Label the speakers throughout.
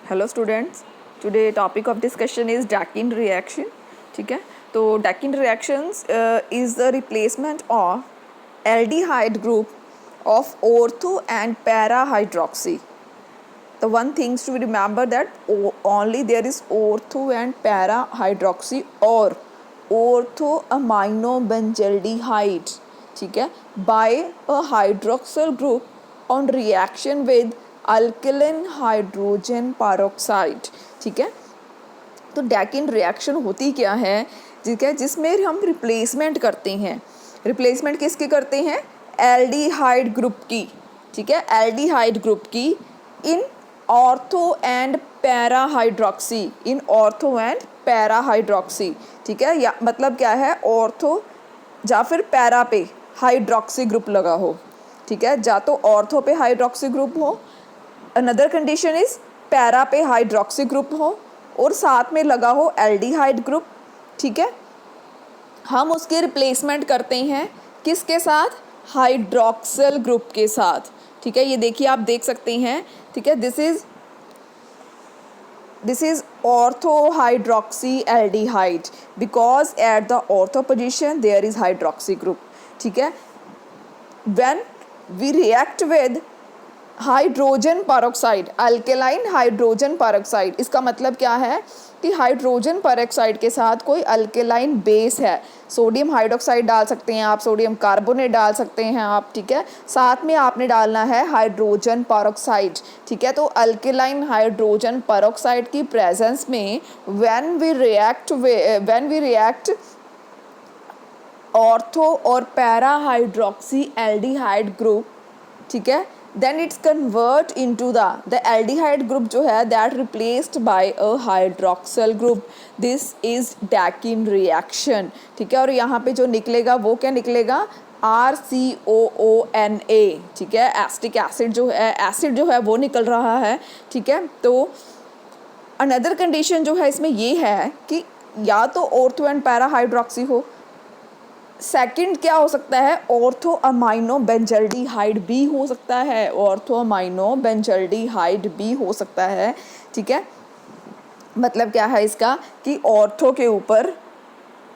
Speaker 1: Hello students, today topic of discussion is Dakin reaction. ठीक है, तो Dakin reactions is the replacement of aldehyde group of ortho and para hydroxy. The one things to remember that only there is ortho and para hydroxy or ortho aminobenzyaldehyde, ठीक है, by a hydroxyl group on reaction with alkaline hydrogen peroxide. ठीक है, तो डैकिन reaction होती क्या है, ठीक है, जिसमें हम रिप्लेसमेंट करते हैं. रिप्लेसमेंट किसकी करते हैं? एल्डिहाइड ग्रुप की. ठीक है, एल्डिहाइड ग्रुप की in ortho and para hydroxy. In ortho and para hydroxy. ठीक है, या मतलब क्या है, ऑर्थो या फिर पैरा पे हाइड्रोक्सी ग्रुप लगा हो. ठीक है, या तो ऑर्थो पे हाइड्रोक्सी ग्रुप हो, अनदर कंडीशन इज पैरा पे हाइड्रोक्सी ग्रुप हो और साथ में लगा हो एल्डिहाइड ग्रुप. ठीक है, हम उसके रिप्लेसमेंट करते हैं किसके साथ? हाइड्रोक्सिल ग्रुप के साथ. ठीक है, ये देखिए, आप देख सकते हैं. ठीक है, this is ortho hydroxy aldehyde because at the ortho position there is hydroxy group. ठीक है, when we react with hydrogen peroxide, alkaline hydrogen peroxide, इसका मतलब क्या है कि हाइड्रोजन पेरोक्साइड के साथ कोई अल्केलाइन बेस है. सोडियम हाइड्रोक्साइड डाल सकते हैं आप, सोडियम कार्बोनेट डाल सकते हैं आप. ठीक है, साथ में आपने डालना है हाइड्रोजन पेरोक्साइड. ठीक है, तो अल्केलाइन हाइड्रोजन पेरोक्साइड की प्रेजेंस में व्हेन वी रिएक्ट ऑर्थो और पैरा हाइड्रोक्सी एल्डिहाइड ग्रुप, ठीक है, then it's convert into the aldehyde group जो है that replaced by a hydroxyl group. This is Dakin reaction. ठीक है, और यहाँ पे जो निकलेगा वो क्या निकलेगा? RCOONA. ठीक है, एसिटिक एसिड जो है वो निकल रहा है. ठीक है, तो अनदर कंडीशन जो है इसमें ये है कि या तो ऑर्थो एंड पैरा हाइड्रोक्सी हो. सेकंड क्या हो सकता है? ऑर्थो अमाइनो बेंजल्डिहाइड भी हो सकता है. ऑर्थो अमाइनो बेंजल्डिहाइड भी हो सकता है. ठीक है, मतलब क्या है इसका कि ऑर्थो के ऊपर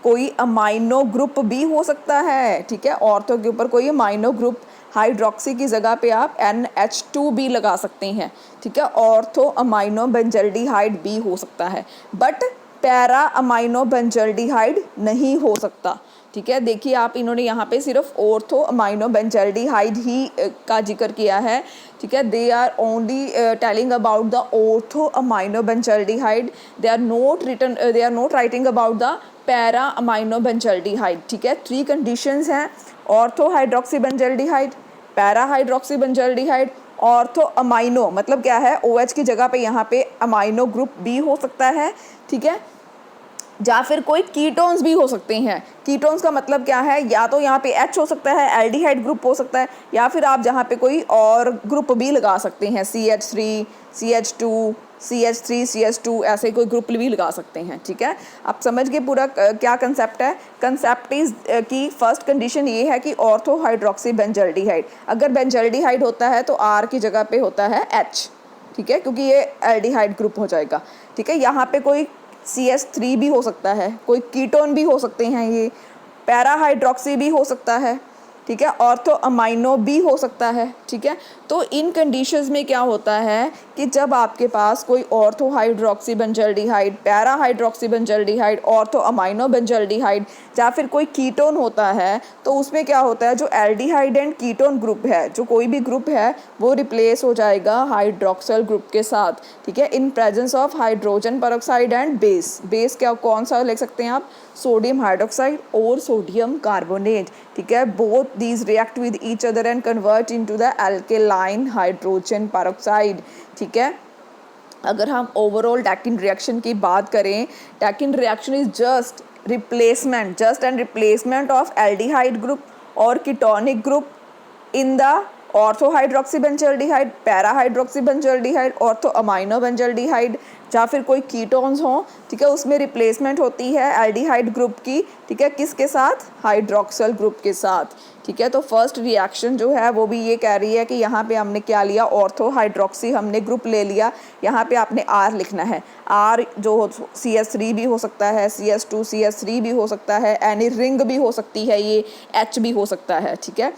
Speaker 1: कोई अमाइनो ग्रुप भी हो सकता है. ठीक है, ऑर्थो के ऊपर कोई अमाइनो ग्रुप, हाइड्रोक्सी की जगह पे आप NH2 भी लगा सकते हैं. ठीक है, ऑर्थो अमाइनो बेंजल्डिहाइड भी हो सकता है, बट पैरा अमाइनो बेंजल्डिहाइड नहीं हो सकता. ठीक है, देखिए आप, इन्होंने यहाँ पे सिर्फ ऑर्थो अमाइनो बेंजल्डिहाइड ही का जिक्र किया है. ठीक है, they are only telling about the ortho amino benzaldehyde. They are not writing about the para amino benzaldehyde. ठीक है, 3 कंडीशंस हैं: ortho hydroxy benzaldehyde, para hydroxy benzaldehyde, ortho amino. मतलब क्या है, OH की जगह पे यहाँ पे अमाइनो ग्रुप भी हो सकता है. ठीक है, या फिर कोई कीटोन्स भी हो सकते हैं. कीटोन्स का मतलब क्या है? या तो यहाँ पे H हो सकता है, एल्डिहाइड ग्रुप हो सकता है, या फिर आप जहाँ पे कोई और ग्रुप भी लगा सकते हैं, CH3, CH2, CH3, CH2, ऐसे कोई ग्रुप भी लगा सकते हैं. ठीक है, आप समझ गए पूरा क्या कंसेप्ट है. कंसेप्ट इज की फर्स्ट कंडीशन ये है कि ऑर्थो हाइड्रोक्सी बेंजल्डिहाइड. अगर बेंजल्डिहाइड होता है तो R की जगह पे होता है H. ठीक है, क्योंकि ये एल्डिहाइड ग्रुप हो जाएगा. ठीक है, यहाँ पे कोई CH3 भी हो सकता है, कोई कीटोन भी हो सकते हैं, ये पैरा हाइड्रोक्सी भी हो सकता है. ठीक है, ऑर्थो अमाइनो भी हो सकता है. ठीक है, तो इन कंडीशंस में क्या होता है कि जब आपके पास कोई ortho hydroxy benzaldehyde, para hydroxy benzaldehyde, ortho amino benzaldehyde या फिर कोई कीटोन होता है, तो उसमें क्या होता है, जो एल्डिहाइड एंड कीटोन ग्रुप है, जो कोई भी ग्रुप है, वो रिप्लेस हो जाएगा हाइड्रोक्सिल ग्रुप के साथ. ठीक है, in presence of hydrogen peroxide and base. Base क्या कौन सा लिख सकते हैं आप? सोडियम हाइड्रोक्साइड और सोडियम कार्बोनेट. ठीक है, both these react with each other and convert into the alkaline hydrogen peroxide. ठीक है, अगर हम ओवरऑल डैकिन रिएक्शन की बात करें, Dakin reaction is just and replacement of aldehyde group और ketonic group in the ortho hydroxy benzaldehyde, para hydroxy benzaldehyde, ortho amino benzaldehyde, या फिर कोई कीटोन्स हों, ठीक है, उसमें रिप्लेसमेंट होती है एल्डिहाइड ग्रुप की, ठीक है, किसके साथ, हाइड्रोक्सल ग्रुप के साथ, ठीक है। तो फर्स्ट रिएक्शन जो है वो भी ये कह रही है कि यहाँ पे हमने क्या लिया, ऑर्थो हाइड्रोक्सी हमने ग्रुप ले लिया, यहाँ पे आपने आर लिखना है। आर जो CS3 भी हो सकता है, CS2 CS3 भी हो सकता है, एनी रिंग भी हो सकती है, ये H भी हो सकता है, ठीक है।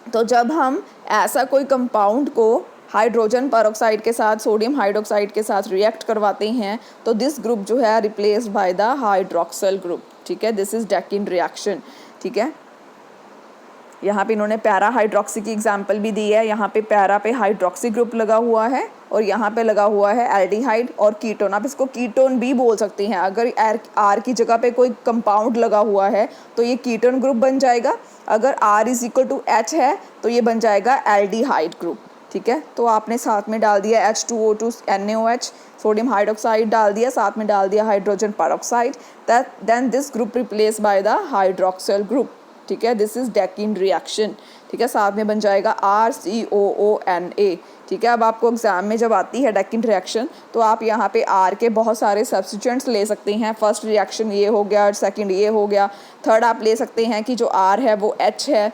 Speaker 1: तो जब हम ऐसा कोई कंपाउंड को हाइड्रोजन परऑक्साइड के साथ सोडियम हाइड्रोक्साइड के साथ रिएक्ट करवाते हैं तो दिस ग्रुप जो है replaced by the hydroxyl group, ठीक है। दिस इज डेकिन रिएक्शन, ठीक है। यहाँ पे इन्होंने पैरा हाइड्रोक्सी की एग्जांपल भी दी है। यहाँ पे पैरा पे हाइड्रोक्सी ग्रुप लगा हुआ है और यहाँ पे लगा हुआ है एल्डिहाइड और कीटोन। आप इसको कीटोन भी बोल सकते हैं। अगर आर की जगह पे कोई कंपाउंड लगा हुआ है तो ये कीटोन ग्रुप बन जाएगा। अगर R is equal to H है तो ये बन जाएगा एल्डिहाइड ग्रुप, ठीक है। तो आपने साथ में डाल दिया H2O2 NaOH, सोडियम हाइड्रोक्साइड डाल दिया, साथ में डाल दिया hydrogen peroxide, then this group replace by the hydroxyl group, ठीक है। दिस इज डेकिन रिएक्शन, ठीक है। साथ में बन जाएगा RCOONA, ठीक है। अब आपको एग्जाम में जब आती है डेकिन रिएक्शन तो आप यहाँ पे R के बहुत सारे सब्स्टिट्यूएंट्स ले सकते हैं। फर्स्ट रिएक्शन ये हो गया, सेकंड ये हो गया, थर्ड आप ले सकते हैं कि जो R है वो H है,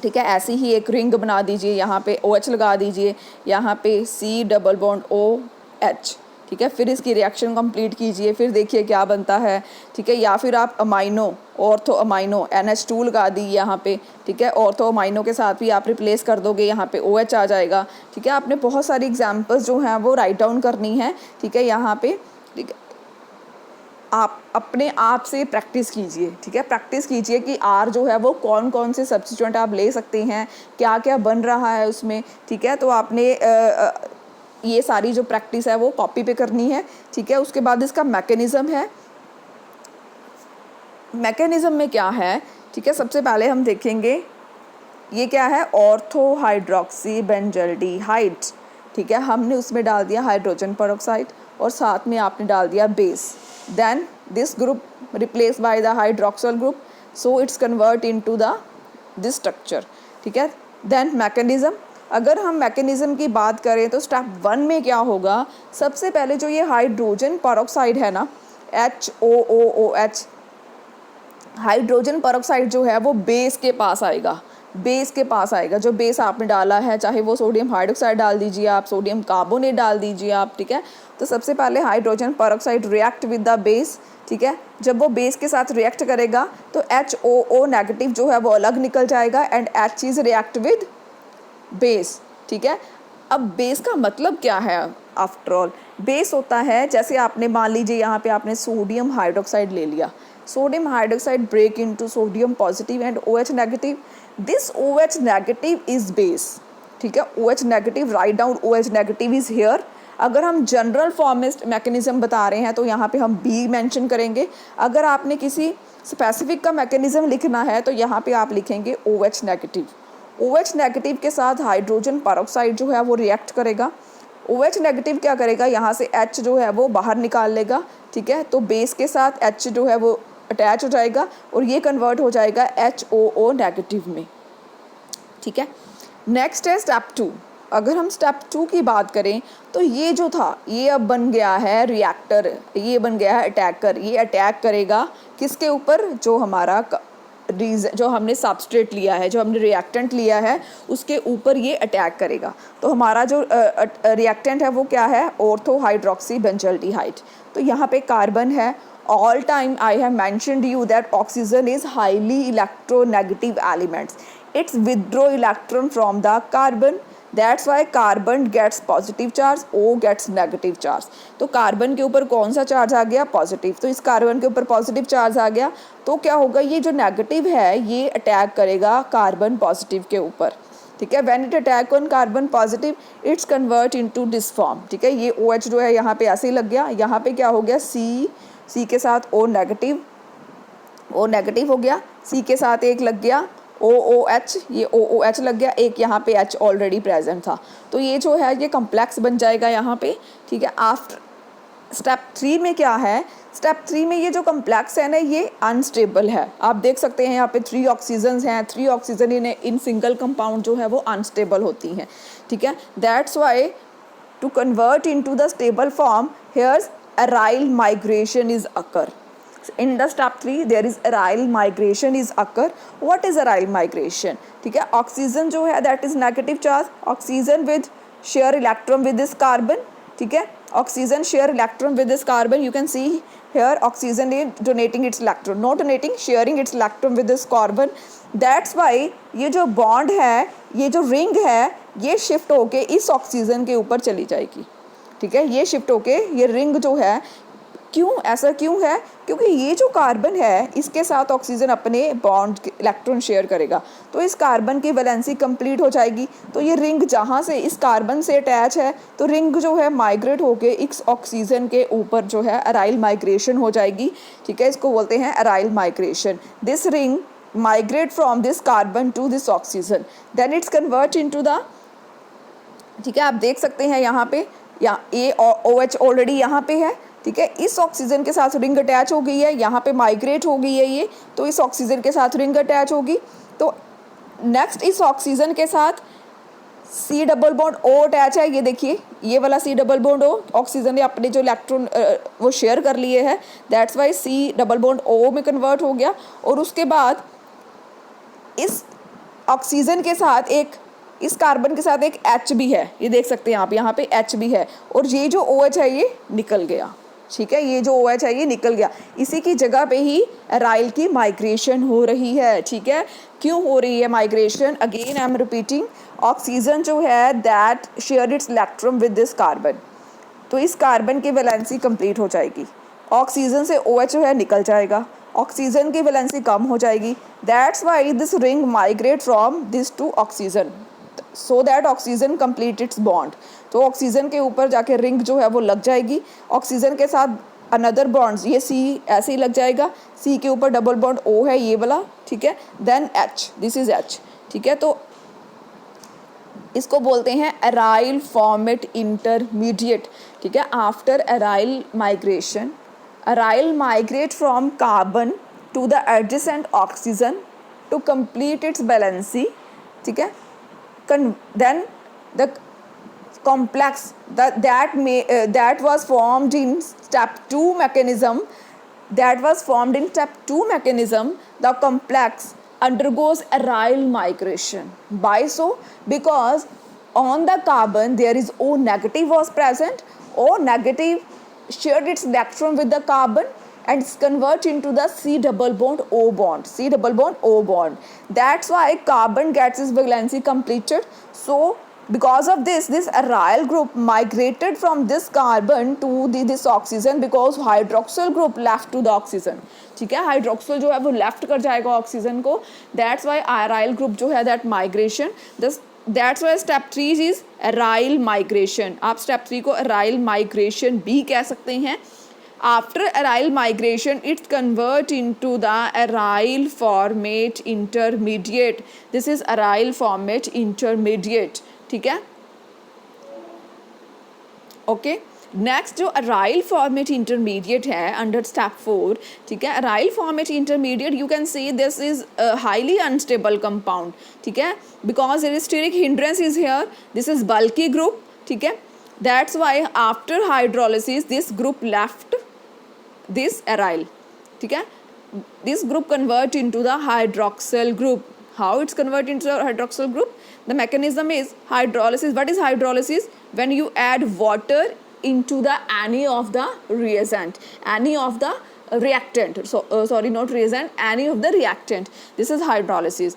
Speaker 1: ठीक है। ऐसी ही एक रिंग बना दीजिए, यहाँ पे OH लगा दीजिए, यहाँ पे C डबल बॉन्ड OH, ठीक है। फिर इसकी रिएक्शन कंप्लीट कीजिए, फिर देखिए क्या बनता है, ठीक है। या फिर आप अमाइनो, ऑर्थो अमाइनो NH2 लगा दी यहाँ पे, ठीक है। ऑर्थो अमाइनो के साथ भी आप रिप्लेस कर दोगे, यहाँ पे OH आ जाएगा, ठीक है। आपने बहुत सारी एग्जांपल्स जो हैं वो राइट डाउन करनी है, ठीक है, यहाँ पे, ठीक है। आप अपने आप से प्रैक्टिस कीजिए, ठीक है। प्रैक्टिस कीजिए कि R जो है वो कौन कौन से सब्स्टिट्यूएंट आप ले सकते हैं, क्या क्या बन रहा है उसमें, ठीक है। तो आपने ये सारी जो प्रैक्टिस है वो कॉपी पे करनी है, ठीक है। उसके बाद इसका मैकेनिज़्म है, मैकेनिज़्म में क्या है, ठीक है। सबसे पहले हम देखेंगे ये क्या है, ऑर्थो हाइड्रोक्सी बेंजल्डिहाइड, ठीक है। हमने उसमें डाल दिया हाइड्रोजन परऑक्साइड और साथ में आपने डाल दिया base, then this group replace by the hydroxyl group, so it's convert into the this structure, ठीक है। देन मैकेनिज़्म, अगर हम मैकेनिज़्म की बात करें तो स्टेप 1 में क्या होगा, सबसे पहले जो ये हाइड्रोजन परऑक्साइड है ना, HOOOH, हाइड्रोजन परऑक्साइड जो है वो बेस के पास आएगा, बेस के पास आएगा। जो बेस आपने डाला है, चाहे वो सोडियम हाइड्रोक्साइड डाल दीजिए आप, सोडियम कार्बोनेट डाल दीजिए आप, ठीक है। तो सबसे पहले hydrogen peroxide react with the base, ठीक है। जब वो बेस के साथ रिएक्ट करेगा तो HOO नेगेटिव जो है वो अलग निकल जाएगा and H is react with base, ठीक है। अब बेस का मतलब क्या है, आफ्टर ऑल बेस होता है, जैसे आपने मान लीजिए यहाँ पे आपने सोडियम हाइड्रोक्साइड ले लिया, sodium hydroxide break into sodium positive and OH negative, this OH negative is base, ठीक है। OH negative, right down OH negative is here. अगर हम जनरल फॉर्मिस्ट मैकेनिज्म बता रहे हैं तो यहाँ पे हम B मेंशन करेंगे। अगर आपने किसी स्पेसिफिक का मैकेनिज्म लिखना है तो यहाँ पे आप लिखेंगे OH नेगेटिव। OH नेगेटिव के साथ हाइड्रोजन परऑक्साइड जो है वो रिएक्ट करेगा। OH नेगेटिव क्या करेगा, यहाँ से H जो है वो बाहर निकाल लेगा, ठीक है। तो बेस के साथ H जो है वो अटैच हो जाएगा और ये कन्वर्ट हो जाएगा HOO नेगेटिव में, ठीक है। नेक्स्ट है स्टेप 2। अगर हम स्टेप 2 की बात करें तो ये जो था ये अब बन गया है रिएक्टर, ये बन गया है अटैकर। ये अटैक करेगा किसके ऊपर, जो हमारा जो हमने सबस्ट्रेट लिया है, जो हमने रिएक्टेंट लिया है उसके ऊपर ये अटैक करेगा। तो हमारा जो रिएक्टेंट है वो क्या है, ऑर्थो हाइड्रोक्सी बेंजल्डिहाइड। तो यहाँ पे कार्बन है। All time I have mentioned you that oxygen is highly electronegative elements. It's withdraw electron from the carbon. That's why carbon gets positive charge, O gets negative charge. तो carbon के ऊपर कौन सा charge आ गया, positive. तो इस carbon के ऊपर पॉजिटिव चार्ज आ गया तो क्या होगा, ये जो नेगेटिव है ये अटैक करेगा कार्बन पॉजिटिव के ऊपर, ठीक है। When it attack on carbon positive it's convert into this form, ठीक है। ये OH जो है यहाँ पे ऐसे ही लग गया, यहाँ पे क्या हो गया, C के साथ O नेगेटिव हो गया, C के साथ एक लग गया OOH, ये OOH लग गया, एक यहाँ पे H ऑलरेडी प्रेजेंट था। तो ये जो है ये कम्प्लेक्स बन जाएगा यहाँ पे, ठीक है। आफ्टर स्टेप 3 में क्या है, स्टेप 3 में ये जो कम्प्लेक्स है ना ये अनस्टेबल है। आप देख सकते हैं यहाँ पे 3 ऑक्सीजन हैं, 3 ऑक्सीजन इन सिंगल कंपाउंड जो है वो अनस्टेबल होती हैं, ठीक है। That's why to convert into the stable form here's aryl migration is occur. In the step 3 there is aryl migration is occur. What is aryl migration? ठीक है, oxygen जो है that is negative charge, oxygen with share electron with this carbon, ठीक है, oxygen share electron with this carbon. You can see here oxygen is donating its electron, not donating, sharing its electron with this carbon. That's why ये जो bond है, ये जो ring है, ये shift होके इस ऑक्सीजन के ऊपर चली जाएगी, ठीक है। ये शिफ्ट होके ये रिंग जो है, क्यों ऐसा क्यों है, क्योंकि ये जो कार्बन है इसके साथ ऑक्सीजन अपने बॉन्ड इलेक्ट्रॉन शेयर करेगा, तो इस कार्बन की वैलेंसी कंप्लीट हो जाएगी। तो ये रिंग जहाँ से इस कार्बन से अटैच है, तो रिंग जो है माइग्रेट होके इस ऑक्सीजन के ऊपर जो है अराइल माइग्रेशन हो जाएगी, ठीक है। इसको बोलते हैं aryl migration. This ring migrate from this carbon to this oxygen, then it's convert into the, ठीक है, आप देख सकते हैं यहाँ पे या ए OH ऑलरेडी यहाँ पे है, ठीक है। इस ऑक्सीजन के साथ रिंग अटैच हो गई है, यहाँ पे माइग्रेट हो गई है ये, तो इस ऑक्सीजन के साथ रिंग अटैच होगी। तो नेक्स्ट इस ऑक्सीजन के साथ C double bond O attach है, ये देखिए ये वाला C double bond O, oxygen ने अपने जो इलेक्ट्रॉन वो शेयर कर लिए हैं, that's why C double bond O में कन्वर्ट हो गया। और उसके बाद इस ऑक्सीजन के साथ इस कार्बन के साथ एक H भी है, ये देख सकते हैं आप, यहाँ पे H भी है, और ये जो OH है ये निकल गया, ठीक है। ये जो OH है ये निकल गया, इसी की जगह पे ही अराइल की माइग्रेशन हो रही है, ठीक है। क्यों हो रही है migration? Again I am repeating, oxygen जो है that share its electron with this carbon, तो इस कार्बन की वैलेंसी कंप्लीट हो जाएगी, ऑक्सीजन से OH जो है निकल जाएगा, ऑक्सीजन की वैलेंसी कम हो जाएगी। That's why this ring migrate from this to oxygen so that oxygen complete its bond. तो ऑक्सीजन के ऊपर जाके रिंग जो है वो लग जाएगी, ऑक्सीजन के साथ अनदर बॉन्ड्स, ये C ऐसे ही लग जाएगा, C के ऊपर डबल बॉन्ड O है ये वाला, ठीक है, then H, this is H, ठीक है। तो इसको बोलते हैं अराइल फॉर्मेट इंटरमीडिएट, ठीक है। After aryl migration, aryl migrate from carbon to the adjacent oxygen to complete its valency, ठीक है। Then the complex that was formed in step 2 mechanism, the complex undergoes aryl migration. Why so? Because on the carbon there is O negative was present, O negative shared its electron with the carbon and it's convert into the C double bond O bond, C double bond O bond. That's why carbon gets its valency completed. So because of this aryl group migrated from this carbon to this oxygen because hydroxyl group left to the oxygen, ठीक है। Hydroxyl जो है वो left कर जाएगा oxygen को, that's why aryl group जो है that migration, that's why step 3 is aryl migration. आप स्टेप 3 को अराइल माइग्रेशन भी कह सकते हैं। After aryl migration, it's convert into the aryl formate intermediate. This is aryl formate intermediate, ठीक है। ओके, नेक्स्ट जो अराइल फॉर्मेट इंटरमीडिएट है अंडर स्टेप 4, ठीक है। Aryl formate intermediate you can see this is highly unstable compound, ठीक है, because there is steric hindrance is here, this is bulky group, ठीक है। That's why after hydrolysis this group left this aryl, ठीक है। this group convert into the hydroxyl group. How it's convert into the hydroxyl group? The mechanism is hydrolysis. What is hydrolysis? When you add water into the any of the reagent, any of the reactant, so sorry, not reagent, any of the reactant, this is hydrolysis.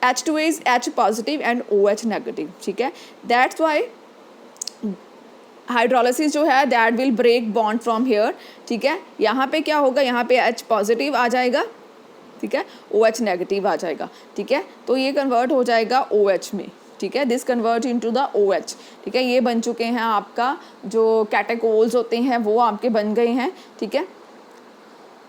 Speaker 1: H2A is H positive and OH negative, ठीक है। That's why hydrolysis जो है that will break bond from here, ठीक है। यहाँ पे क्या होगा, यहाँ पे H पॉजिटिव आ जाएगा, ठीक है, OH नेगेटिव आ जाएगा, ठीक है। तो ये कन्वर्ट हो जाएगा OH में, ठीक है, this convert into the OH, ठीक है। ये बन चुके हैं आपका जो कैटेकोल्स होते हैं वो आपके बन गए हैं, ठीक है।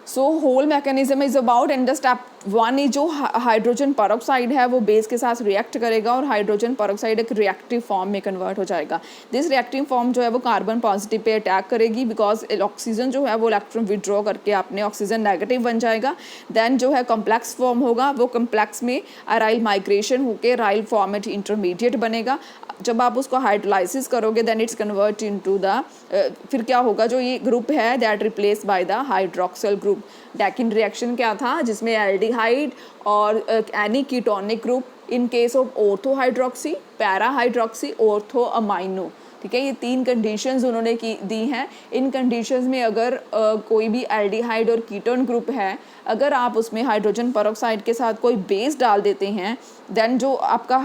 Speaker 1: So whole mechanism is about, and the step one is जो हाइड्रोजन पेरोक्साइड है वो बेस के साथ रिएक्ट करेगा और हाइड्रोजन पेरोक्साइड एक रिएक्टिव फॉर्म में कन्वर्ट हो जाएगा। दिस रिएक्टिव फॉर्म जो है वो कार्बन पॉजिटिव पे अटैक करेगी, बिकॉज ऑक्सीजन जो है वो इलेक्ट्रॉन विड्रॉ करके अपने ऑक्सीजन नेगेटिव बन जाएगा। देन जो है कॉम्प्लेक्स फॉर्म होगा, वो कॉम्प्लेक्स में अराइल माइग्रेशन होकर राइल फॉर्मेट इंटरमीडिएट बनेगा। जब आप उसको हाइड्रोलाइसिस करोगे then it's convert into the फिर क्या होगा, जो ये ग्रुप है that replace by the hydroxyl group. Dakin reaction क्या था, जिसमें एल्डिहाइड और any ketonic group in case of ortho hydroxy, para hydroxy, ortho amino, ठीक है। ये 3 कंडीशंस उन्होंने की दी हैं। इन कंडीशंस में अगर कोई भी एल्डिहाइड और कीटोन ग्रुप है, अगर आप उसमें हाइड्रोजन पेरोक्साइड के साथ कोई बेस डाल देते हैं देन जो आपका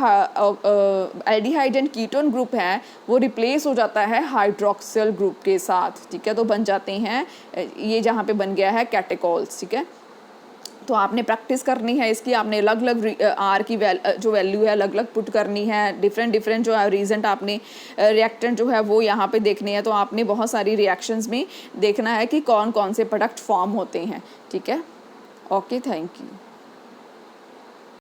Speaker 1: एल्डिहाइड एंड कीटोन ग्रुप है वो रिप्लेस हो जाता है हाइड्रोक्सिल ग्रुप के साथ, ठीक है। तो बन जाते हैं, ये जहाँ पे बन गया है कैटेकॉल्स, ठीक है। तो आपने प्रैक्टिस करनी है इसकी, आपने अलग अलग आर की जो वैल्यू है अलग अलग पुट करनी है, डिफरेंट जो है रीजेंट आपने रिएक्टेंट जो है वो यहाँ पे देखनी है। तो आपने बहुत सारी रिएक्शंस में देखना है कि कौन कौन से प्रोडक्ट फॉर्म होते हैं, ठीक है। Okay, thank you.